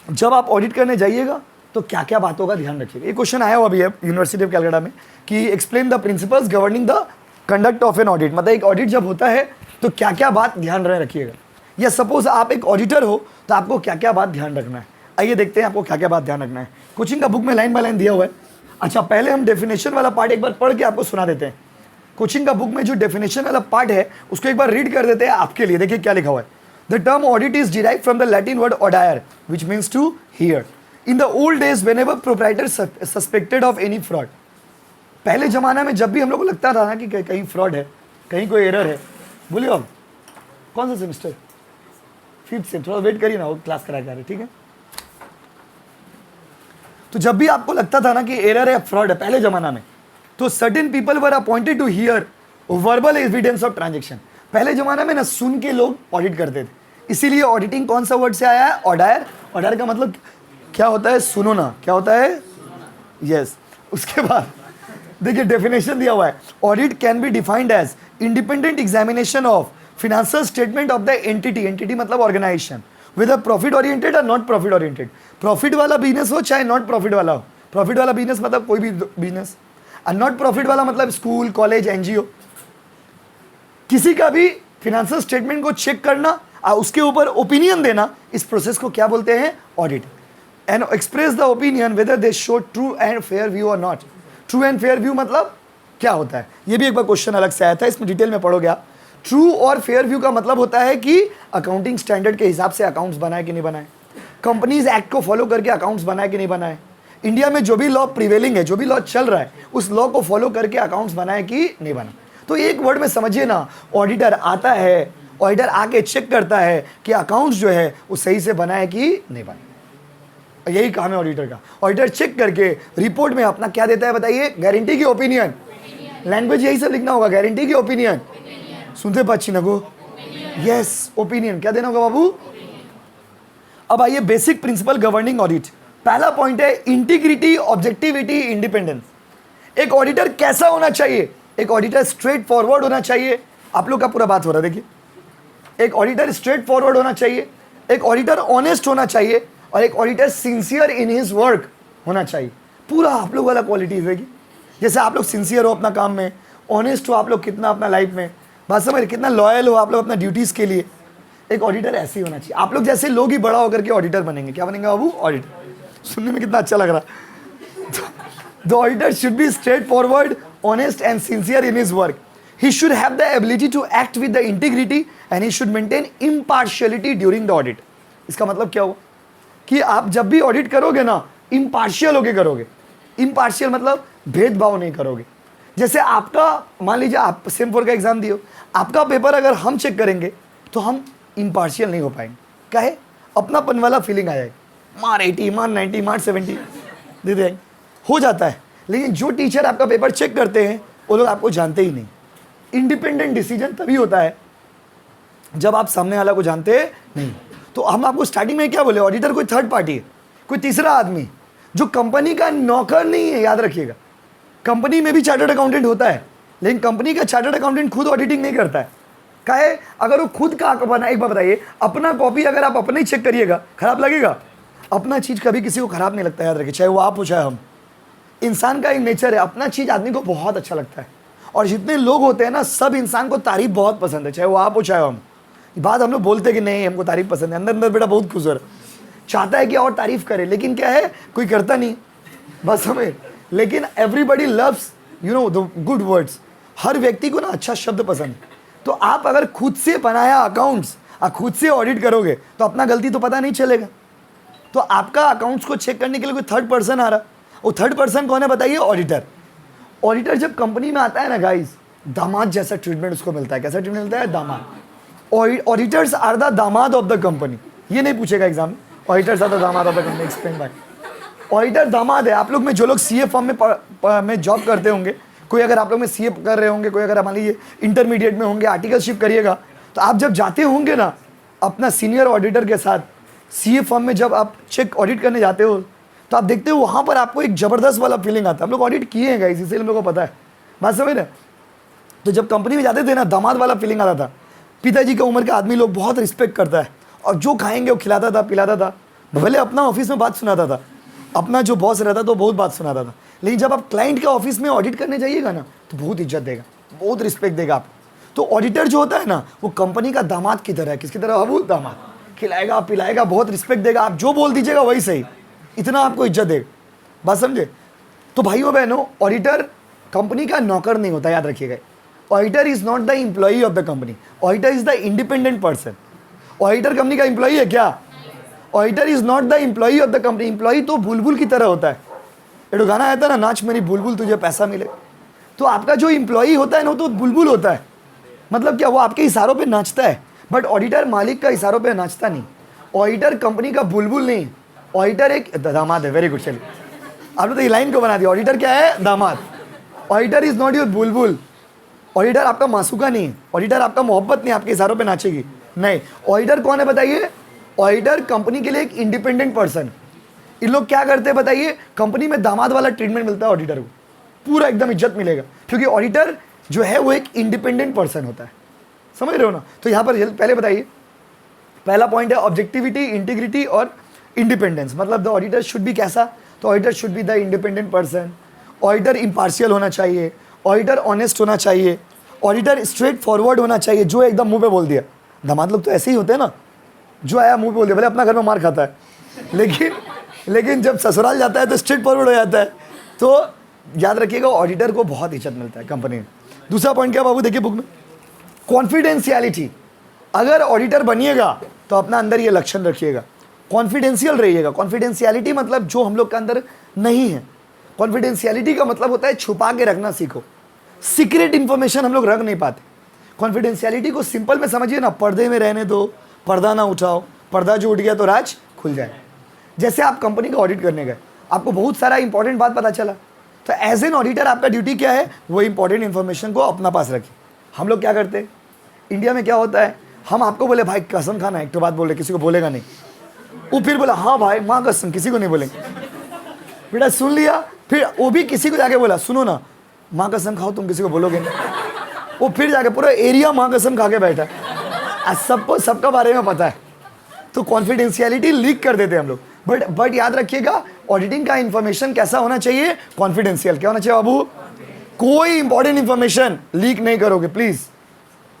जब आप ऑडिट करने जाइएगा तो क्या क्या बातों का ध्यान रखिएगा। ये क्वेश्चन आया हुआ अभी है यूनिवर्सिटी ऑफ कैलकाटा में कि explain the principles governing the conduct of an audit, मतलब एक ऑडिट जब होता है तो क्या क्या बात ध्यान रखिएगा, या सपोज आप एक ऑडिटर हो तो आपको क्या क्या बात ध्यान रखना है। आइए देखते हैं आपको क्या क्या बात ध्यान रखना है। कोचिंग का बुक में लाइन बाय लाइन दिया हुआ है। अच्छा पहले हम डेफिनेशन वाला पार्ट एक बार पढ़ के आपको सुना देते हैं। कोचिंग का बुक में जो डेफिनेशन वाला पार्ट है उसको एक बार रीड कर देते हैं आपके लिए। देखिए क्या लिखा हुआ है। The term audit is derived from the Latin word audire which means to hear. In the old days whenever proprietor suspected of any fraud, पहले जमाना में जब भी हम लोग को लगता था ना कि कहीं फ्रॉड है, कहीं कोई एरर है, बोलिए आप कौन सा सेमेस्टर, 5th से, थोड़ा वेट करिए ना, वो क्लास करा रहे, ठीक है। तो जब भी आपको लगता था ना कि एरर है, फ्रॉड है पहले जमाना में, तो certain people were appointed to hear verbal evidence of transaction. पहले जमाना में ना सुन के लोग ऑडिट करते थे, इसीलिए ऑडिटिंग कौन सा वर्ड से आया है, ऑडायर। ऑडायर का मतलब क्या होता है, सुनो ना, क्या होता है, यस। उसके बाद देखिए डेफिनेशन दिया हुआ है, audit can be defined as independent examination of financial statement of the entity मतलब organisation with a profit oriented और नॉट प्रॉफिट ओरिएंटेड। प्रॉफिट वाला बिजनेस हो चाहे नॉट प्रॉफिट वाला हो, प्रॉफिट वाला बिजनेस मतलब कोई भी बिजनेस, और नॉट प्रॉफिट वाला मतलब स्कूल कॉलेज एनजीओ, किसी का भी फिनेंशियल स्टेटमेंट को चेक करना और उसके ऊपर ओपिनियन देना, इस प्रोसेस को क्या बोलते हैं, audit. And express the opinion whether they show true and fair view और not. True and fair view मतलब क्या होता है, ये भी एक बार क्वेश्चन अलग से आया था, इसमें डिटेल में पढ़ोगे आप। ट्रू और फेयर व्यू का मतलब होता है कि अकाउंटिंग स्टैंडर्ड के हिसाब से अकाउंट्स बनाए कि नहीं बनाए, कंपनीज एक्ट को फॉलो करके अकाउंट्स बनाए कि नहीं बनाए, इंडिया में जो भी लॉ प्रिवेलिंग है, जो भी लॉ चल रहा है उस लॉ को फॉलो करके अकाउंट्स बनाए कि नहीं बनाए। तो एक वर्ड में समझिए ना, ऑडिटर आता है, ऑडिटर आके चेक करता है कि अकाउंट्स जो है वो सही से बनाए कि नहीं बनाए, यही काम है ऑडिटर का। ऑडिटर चेक करके रिपोर्ट में अपना क्या देता है बताइए, गारंटी की ओपिनियन, लैंग्वेज यही सब लिखना होगा, गारंटी की ओपिनियन, सुनते पाची ना को, यस ओपिनियन क्या देना होगा बाबू। अब आइए बेसिक प्रिंसिपल गवर्निंग ऑडिट। पहला पॉइंट है इंटीग्रिटी, ऑब्जेक्टिविटी, इंडिपेंडेंस। एक ऑडिटर कैसा होना चाहिए, एक ऑडिटर स्ट्रेट फॉरवर्ड होना चाहिए। आप लोग का पूरा बात हो रहा है, देखिए एक ऑडिटर स्ट्रेट फॉरवर्ड होना चाहिए, एक ऑडिटर ऑनेस्ट होना चाहिए, और एक auditor sincere in his work होना चाहिए। पूरा आप लोग वाला क्वालिटीज देखिए, जैसे आप लोग सिंसियर हो अपना काम में, ऑनेस्ट हो आप लोग कितना अपना लाइफ में, बात समझ, कितना लॉयल हो आप लोग अपना ड्यूटीज़ के लिए, एक ऑडिटर ऐसे ही होना चाहिए। आप लोग जैसे लोग ही बड़ा होकर के ऑडिटर बनेंगे, क्या बनेंगे बाबू, ऑडिटर। सुनने में कितना अच्छा लग रहा है। The auditor should be straightforward, honest and sincere in his work. He should have the ability to act with the integrity and he should maintain impartiality during the audit. इसका मतलब क्या हुआ कि आप जब भी ऑडिट करोगे ना, इम्पार्शियल होके करोगे। इम्पार्शियल मतलब भेदभाव नहीं करोगे। जैसे आपका मान लीजिए आप सेम 4 का एग्जाम दियो, आपका पेपर अगर हम चेक करेंगे तो हम इम्पार्शियल नहीं हो पाएंगे, काहे, अपनापन वाला फीलिंग आ जाएगा, मार 80 मार 90 मार 70 दे देंगे, हो जाता है। लेकिन जो टीचर आपका पेपर चेक करते हैं वो लोग आपको जानते ही नहीं। इंडिपेंडेंट डिसीजन तभी होता है जब आप सामने वाला को जानते नहीं। तो हम आपको स्टार्टिंग में क्या बोले, ऑडिटर कोई थर्ड पार्टी है, कोई तीसरा आदमी जो कंपनी का नौकर नहीं है। याद रखिएगा, कंपनी में भी चार्टर्ड अकाउंटेंट होता है, लेकिन कंपनी का चार्टर्ड अकाउंटेंट खुद ऑडिटिंग नहीं करता है। काहे, अगर वो खुद का बना, एक बार बताइए, अपना कॉपी अगर आप अपने ही चेक करिएगा खराब लगेगा? अपना चीज़ कभी किसी को खराब नहीं लगता, याद रखिए, चाहे वो आप हो चाहे हम। इंसान का एक नेचर है, अपना चीज़ आदमी को बहुत अच्छा लगता है। और जितने लोग होते हैं ना, सब इंसान को तारीफ बहुत पसंद है, चाहे वो आप हो चाहे हम। बात हम लोग बोलते कि नहीं हमको तारीफ पसंद है, अंदर अंदर बेटा बहुत खुश हो रहा चाहता है कि और तारीफ करे, लेकिन क्या है, कोई करता नहीं, बस हमें। लेकिन everybody loves you know the good words. हर व्यक्ति को ना अच्छा शब्द पसंद। तो आप अगर खुद से बनाया अकाउंट्स और खुद से ऑडिट करोगे तो अपना गलती तो पता नहीं चलेगा। तो आपका अकाउंट्स को चेक करने के लिए कोई थर्ड पर्सन आ रहा, वो थर्ड पर्सन कौन है बताइए, ऑडिटर। ऑडिटर जब कंपनी में आता है ना गाइस, दामाद जैसा ट्रीटमेंट उसको मिलता है। कैसा ट्रीटमेंट मिलता है? दामाद। ऑडिटर्स आर द दामाद ऑफ द कंपनी, ये नहीं पूछेगा एग्जाम में, ऑडिटर्स आर द दामाद of the company, explain by. Auditor दामाद है। आप लोग में जो लोग सीए फर्म में जॉब करते होंगे, कोई अगर आप लोग में सीए कर रहे होंगे, कोई अगर मान लीजिए इंटरमीडिएट में होंगे, आर्टिकलशिप करिएगा, तो आप जब जाते होंगे ना अपना सीनियर ऑडिटर के साथ सीए फर्म में, जब आप चेक ऑडिट करने जाते हो तो आप देखते हो वहाँ पर आपको एक ज़बरदस्त वाला फीलिंग आता है। हम लोग ऑडिट किए हैं गाइस, इसलिए हम लोग को पता है, बात समझ रहे। तो जब कंपनी में जाते थे ना, दामाद वाला फीलिंग आता था। पिताजी का उम्र का आदमी लोग बहुत रिस्पेक्ट करता है, और जो खाएंगे वो खिलाता था, पिलाता था। भले अपना ऑफिस में बात सुनाता था, अपना जो बॉस रहता तो बहुत बात सुनाता था, लेकिन जब आप क्लाइंट के ऑफिस में ऑडिट करने जाइएगा ना, तो बहुत इज्जत देगा, बहुत रिस्पेक्ट देगा आप। तो ऑडिटर जो होता है ना, वो कंपनी का दामाद की तरह है। किसकी तरह? वो दामाद, खिलाएगा पिलाएगा, बहुत रिस्पेक्ट देगा, आप जो बोल दीजिएगा वही सही, इतना आपको इज्जत देगा। बात समझे? तो भाइयों बहनों, ऑडिटर कंपनी का नौकर नहीं होता, याद रखिएगा। Auditor is not the employee of the company, auditor is the independent person. Auditor company का एम्प्लॉई है क्या? Auditor is not the employee of the company. Employee तो बुलबुल की तरह होता है। एक गाना आया था ना, नाच मेरी बुलबुल तुझे पैसा मिले। तो आपका जो एम्प्लॉई होता है ना, तो बुलबुल होता है। मतलब क्या? वो आपके इशारों पे नाचता है, बट ऑडिटर मालिक का इशारों पे नाचता नहीं। ऑडिटर कंपनी का बुलबुल नहीं, ऑडिटर एक दामाद है। वेरी गुड, चलिए आपने तो ये लाइन को बना दिया। ऑडिटर क्या है? दामाद। Auditor is not your Bulbul. Auditor आपका मासूका नहीं है, ऑडिटर आपका मोहब्बत नहीं, आपके इशारों पे नाचेगी नहीं। ऑडिटर कौन है बताइए? ऑडिटर कंपनी के लिए एक इंडिपेंडेंट पर्सन। इन लोग क्या करते हैं बताइए? कंपनी में दामाद वाला ट्रीटमेंट मिलता है ऑडिटर को, पूरा एकदम इज्जत मिलेगा, क्योंकि ऑडिटर जो है वो एक इंडिपेंडेंट पर्सन होता है। समझ रहे हो ना? तो यहाँ पर पहले बताइए, पहला पॉइंट है ऑब्जेक्टिविटी, इंटीग्रिटी और इंडिपेंडेंस। मतलब द ऑडिटर शुड बी कैसा? तो auditor should be the independent person. Auditor impartial होना चाहिए, ऑडिटर ऑनेस्ट होना चाहिए, ऑडिटर स्ट्रेट फॉरवर्ड होना चाहिए, जो एकदम मुंह पे बोल दिया। दामाद लोग तो ऐसे ही होते हैं ना, जो आया मुंह पे बोल दिया, भले अपना घर में मार खाता है, लेकिन जब ससुराल जाता है तो स्ट्रेट फॉरवर्ड हो जाता है। तो याद रखिएगा, ऑडिटर को बहुत इज्जत मिलता है कंपनी में। दूसरा पॉइंट क्या बाबू? देखिए बुक में, कॉन्फिडेंशियलिटी। अगर ऑडिटर बनिएगा तो अपना अंदर ये लक्षण रखिएगा, कॉन्फिडेंशियल रहिएगा। कॉन्फिडेंशियलिटी मतलब जो हम लोग के अंदर नहीं है। कॉन्फिडेंशियलिटी का मतलब होता है छुपा के रखना सीखो। सीक्रेट इंफॉर्मेशन हम लोग रख नहीं पाते। कॉन्फिडेंशियलिटी को सिंपल में समझिए ना, पर्दे में रहने दो, पर्दा ना उठाओ, पर्दा जो उठ गया तो राज खुल जाए। जैसे आप कंपनी का ऑडिट करने गए, आपको बहुत सारा इंपॉर्टेंट बात पता चला, तो एज एन ऑडिटर आपका ड्यूटी क्या है? वो इंपॉर्टेंट इन्फॉर्मेशन को अपना पास रखिए। हम लोग क्या करते हैं इंडिया में, क्या होता है, हम आपको बोले भाई कसम खाना, एक तो बात बोले, किसी को बोलेगा नहीं। वो फिर बोला हाँ भाई माँ कसम, किसी को नहीं बोलेंगे। बेटा सुन लिया, फिर वो भी किसी को जाके बोला सुनो ना माँ कसम खाओ, तुम किसी को बोलोगे नहीं। वो फिर जाके पूरा एरिया माँ कसम खा के बैठा है, सबको सबका बारे में पता है। तो कॉन्फिडेंशियलिटी लीक कर देते हैं हम लोग। बट याद रखिएगा, ऑडिटिंग का इंफॉर्मेशन कैसा होना चाहिए? कॉन्फिडेंशियल। क्या होना चाहिए बाबू? कोई इंपॉर्टेंट इंफॉर्मेशन लीक नहीं करोगे, प्लीज,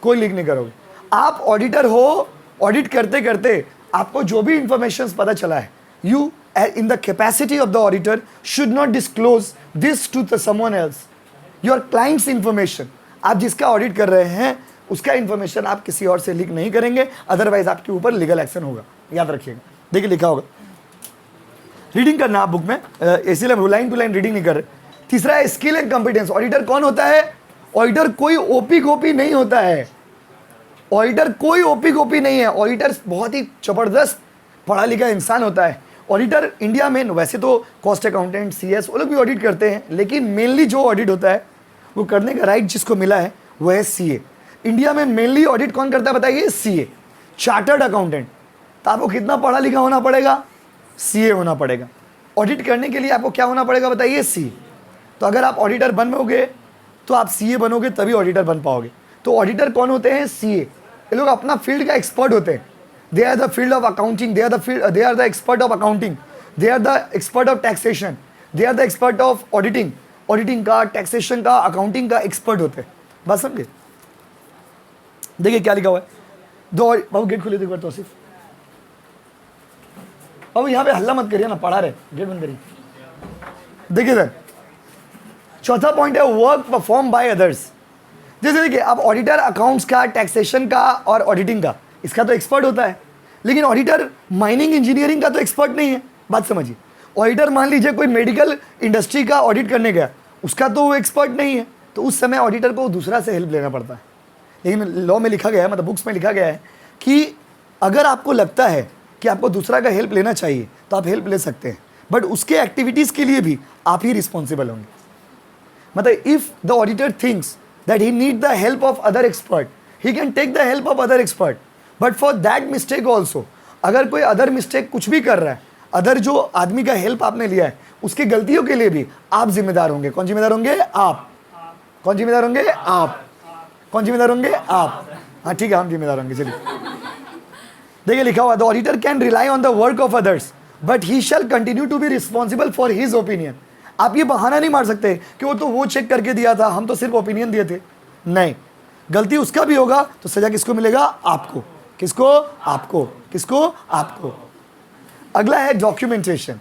कोई लीक नहीं करोगे। आप ऑडिटर हो, ऑडिट करते करते आपको जो भी इंफॉर्मेशन पता चला है, you in the capacity of the auditor should not disclose this to someone else. Your client's information, आप जिसका ऑडिट कर रहे हैं उसका इंफॉर्मेशन आप किसी और से लीक नहीं करेंगे, अदरवाइज आपके ऊपर लीगल एक्शन होगा। याद रखिएगा। देखिए लिखा होगा, रीडिंग करना आप बुक में, इसीलिए हम लाइन टू लाइन रीडिंग नहीं कर रहे। तीसरा है स्किल एंड कॉम्पिटेंस। ऑडिटर कौन होता है? ऑडिटर कोई ओपी गोपी नहीं होता है। ऑडिटर कोई ओपी गोपी नहीं है। ऑडिटर बहुत ही जबरदस्त पढ़ा लिखा इंसान होता है। ऑडिटर इंडिया में वैसे तो कॉस्ट अकाउंटेंट, सीएस, वो लोग भी ऑडिट करते हैं, लेकिन मेनली जो ऑडिट होता है वो करने का राइट जिसको मिला है वो है सीए। इंडिया में मेनली ऑडिट कौन करता है बताइए? CA, chartered accountant. तो आपको कितना पढ़ा लिखा होना पड़ेगा? सीए होना पड़ेगा। ऑडिट करने के लिए आपको क्या होना पड़ेगा बताइए? सीए। तो अगर आप ऑडिटर बनोगे तो आप सीए बनोगे, तभी ऑडिटर बन पाओगे। तो ऑडिटर कौन होते हैं? सीए। ये लोग अपना फील्ड का एक्सपर्ट होते हैं। They are the field of accounting, they are the expert of accounting, they are the expert of taxation, they are the expert of auditing. Auditing का, टैक्सेशन का, अकाउंटिंग का एक्सपर्ट होते हैं। बस समझे? देखिए क्या लिखा हुआ है। दो बाबू गेट खोलिए एक बार तो सिर्फ। बाबू यहाँ पे हल्ला मत करिए ना, पढ़ा रहे, गेट बंद करिए। देखिए सर, चौथा पॉइंट है वर्क परफॉर्म बाय अदर्स। जैसे देखिए, अब ऑडिटर अकाउंट्स का, टैक्सेशन का और ऑडिटिंग का, इसका तो एक्सपर्ट होता है, लेकिन ऑडिटर माइनिंग इंजीनियरिंग का तो एक्सपर्ट नहीं है। बात समझिए। ऑडिटर मान लीजिए कोई मेडिकल इंडस्ट्री का ऑडिट करने गया, उसका तो वो एक्सपर्ट नहीं है। तो उस समय ऑडिटर को दूसरा से हेल्प लेना पड़ता है। लेकिन लॉ में लिखा गया है, मतलब बुक्स में लिखा गया है कि अगर आपको लगता है कि आपको दूसरा का हेल्प लेना चाहिए तो आप हेल्प ले सकते हैं, बट उसके एक्टिविटीज़ के लिए भी आप ही रिस्पॉन्सिबल होंगे। मतलब if the auditor thinks that he need the help of other expert, he can take the help of other expert, but for that mistake also, अगर कोई अदर मिस्टेक कुछ भी कर रहा है, अदर जो आदमी का हेल्प आपने लिया है उसकी गलतियों के लिए भी आप जिम्मेदार होंगे। कौन जिम्मेदार होंगे? आप। कौन जिम्मेदार होंगे? आप। कौन जिम्मेदार होंगे? आप। हाँ ठीक है, हम जिम्मेदार होंगे। चलिए देखिए लिखा हुआ, the auditor can rely on the work of others but he shall continue to be responsible for his opinion. आप ये बहाना नहीं मार सकते कि वो तो वो चेक करके दिया था, हम तो सिर्फ ओपिनियन दिए थे। नहीं, गलती उसका भी होगा तो सजा किसको मिलेगा? आपको। किसको? आपको। किसको? आपको। अगला है डॉक्यूमेंटेशन।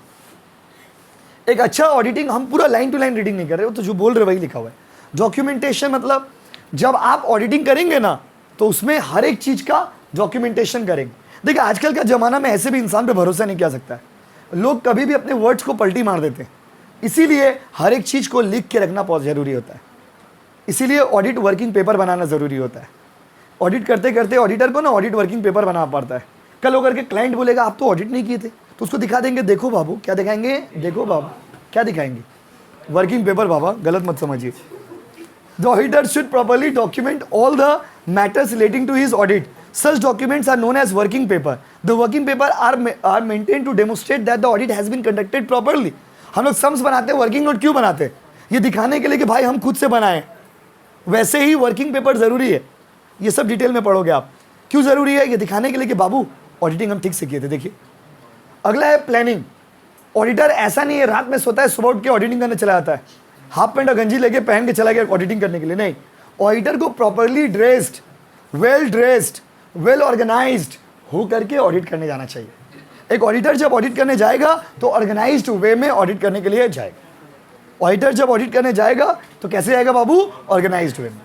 एक अच्छा ऑडिटिंग, हम पूरा लाइन टू लाइन रीडिंग नहीं कर रहे हो, तो जो बोल रहे वही लिखा हुआ है। डॉक्यूमेंटेशन मतलब जब आप ऑडिटिंग करेंगे ना तो उसमें हर एक चीज का डॉक्यूमेंटेशन करेंगे। देखिए आजकल का जमाना में ऐसे भी इंसान पे भरोसा नहीं किया सकता है, लोग कभी भी अपने वर्ड्स को पलटी मार देते हैं, इसीलिए हर एक चीज को लिख के रखना बहुत जरूरी होता है। इसीलिए ऑडिट वर्किंग पेपर बनाना जरूरी होता है। ऑडिट करते करते ऑडिटर को ना ऑडिट वर्किंग पेपर बनाना पड़ता है। कल होकर के क्लाइंट बोलेगा आप तो ऑडिट नहीं किए थे, तो उसको दिखा देंगे, देखो बाबू। क्या दिखाएंगे? देखो बाबू। क्या दिखाएंगे? वर्किंग पेपर बाबा, गलत मत समझिए। The auditor should properly document all the matters relating to his audit. Such documents are known as working paper. The working paper are maintained to demonstrate that the audit has been conducted properly. हम लोग sums बनाते हैं, working note क्यों बनाते हैं? ये दिखाने के लिए कि भाई हम खुद से बनाए। वैसे ही वर्किंग पेपर जरूरी है, ये सब डिटेल में पढ़ोगे आप। क्यों जरूरी है? ये दिखाने के लिए कि बाबू ऑडिटिंग हम ठीक से किए थे। देखिए अगला है प्लानिंग। ऑडिटर ऐसा नहीं है रात में सोता है, सुबह उठ के ऑडिटिंग करने चला जाता है, हाफ पैंट और गंजी लेके पहन के चला गया ऑडिटिंग करने के लिए। नहीं, ऑडिटर को properly dressed, well dressed, well organised हो करके ऑडिट करने जाना चाहिए। एक ऑडिटर जब ऑडिट करने जाएगा तो ऑर्गेनाइज्ड वे में ऑडिट करने के लिए जाएगा। ऑडिटर जब ऑडिट करने जाएगा तो कैसे जाएगा बाबू? ऑर्गेनाइज्ड वे में।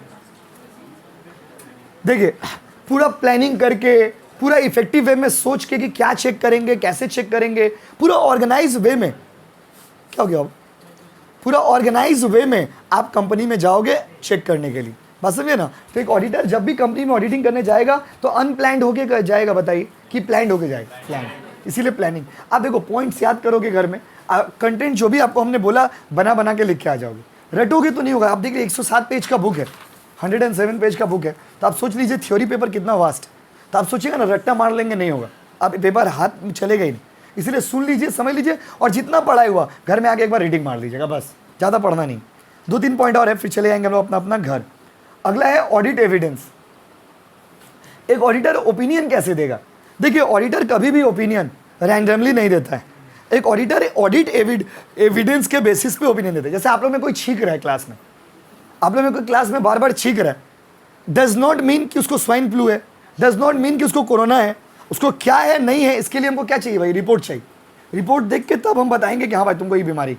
देखिए पूरा प्लानिंग करके, पूरा इफेक्टिव वे में सोच के कि क्या चेक करेंगे, कैसे चेक करेंगे, पूरा ऑर्गेनाइज वे में। क्या हो गया? पूरा ऑर्गेनाइज वे में आप कंपनी में जाओगे चेक करने के लिए। बात समझिए ना। तो एक ऑडिटर जब भी कंपनी में ऑडिटिंग करने जाएगा तो अनप्लान्ड होके जाएगा। बताइए कि प्लान्ड होके जाएगा? प्लान। इसीलिए प्लानिंग। आप देखो पॉइंट्स याद करोगे घर में, कंटेंट जो भी आपको हमने बोला बना बना के लिख के आ जाओगे। रटोगे तो नहीं होगा। आप देखिए 107 पेज का बुक है, 107 पेज का बुक है, तो आप सोच लीजिए थ्योरी पेपर कितना वास्ट। तो आप सोचिएगा ना रट्टा मार लेंगे, नहीं होगा, आप पेपर हाथ में चलेगा ही नहीं। इसलिए सुन लीजिए, समझ लीजिए, और जितना पढ़ाई हुआ घर में आके एक बार रीडिंग मार लीजिएगा, बस ज़्यादा पढ़ना नहीं। 2-3 पॉइंट और है, फिर चले जाएंगे हम लोग अपना अपना घर। अगला है ऑडिट एविडेंस। एक ऑडिटर ओपिनियन कैसे देगा? देखिए ऑडिटर कभी भी ओपिनियन रैंडमली नहीं देता है। एक ऑडिटर ऑडिट एविडेंस के बेसिस पे ओपिनियन देता है। जैसे आप लोग में कोई छींक रहा है क्लास में, आप लोग में कोई क्लास में बार बार छींक रहा है, डज नॉट मीन कि उसको स्वाइन फ्लू है, डज नॉट मीन कि उसको कोरोना है। उसको क्या है नहीं है, इसके लिए हमको क्या चाहिए भाई? रिपोर्ट चाहिए। रिपोर्ट देख के तब हम बताएंगे कि हाँ भाई तुमको ये बीमारी।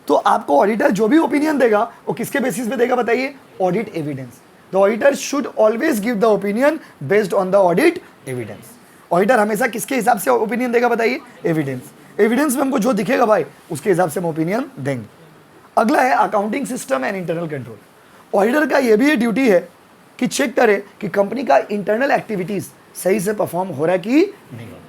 तो आपको ऑडिटर जो भी ओपिनियन देगा वो किसके बेसिस पे देगा? बताइए, audit evidence. The auditor should always give the opinion based on the audit evidence. Auditor हमेशा किसके हिसाब से ओपिनियन देगा? बताइए, एविडेंस। एविडेंस में हमको जो दिखेगा भाई उसके हिसाब से हम ओपिनियन देंगे। अगला है accounting system and internal control. Auditor का ये भी ड्यूटी है कि चेक करे कि कंपनी का इंटरनल एक्टिविटीज सही से परफॉर्म हो रहा है कि नहीं हो रहा,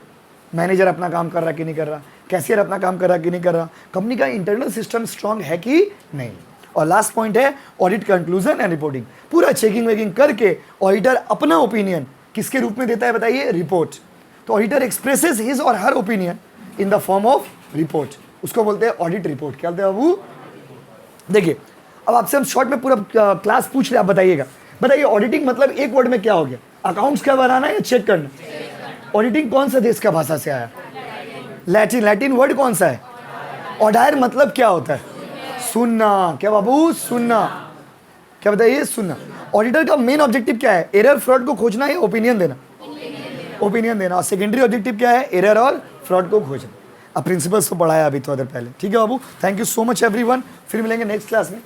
मैनेजर अपना काम कर रहा कि नहीं कर रहा, कैशियर अपना काम कर रहा कि नहीं कर रहा, कंपनी का इंटरनल सिस्टम स्ट्रांग है कि नहीं। और लास्ट पॉइंट है ऑडिट कंक्लूजन एंड रिपोर्टिंग। पूरा चेकिंग वेकिंग करके ऑडिटर अपना ओपिनियन किसके रूप में देता है? बताइए, रिपोर्ट। तो ऑडिटर एक्सप्रेसेस हिज और हर opinion in the form of report, उसको बोलते हैं ऑडिट रिपोर्ट। क्या बोलते हैं बाबू? देखिए अब आपसे हम शॉर्ट में पूरा क्लास पूछ रहे, आप बताइएगा। बताइए ऑडिटिंग मतलब एक वर्ड में क्या हो गया? अकाउंट्स क्या बनाना है या चेक करना? ऑडिटिंग कौन सा देश का भाषा से आया? लैटिन। लैटिन वर्ड कौन सा है? ऑडायर मतलब क्या होता है? सुनना। क्या बाबू? सुनना। क्या बताइए? सुनना। ऑडिटर का मेन ऑब्जेक्टिव क्या है? एरर फ्रॉड को खोजना या ओपिनियन देना? ओपिनियन देना। और सेकेंडरी ऑब्जेक्टिव क्या है? एरर और फ्रॉड को खोजना। अब प्रिंसिपल्स को पढ़ाया अभी थोड़ा देर पहले, ठीक है बाबू। Thank you so much everyone. फिर मिलेंगे नेक्स्ट क्लास में।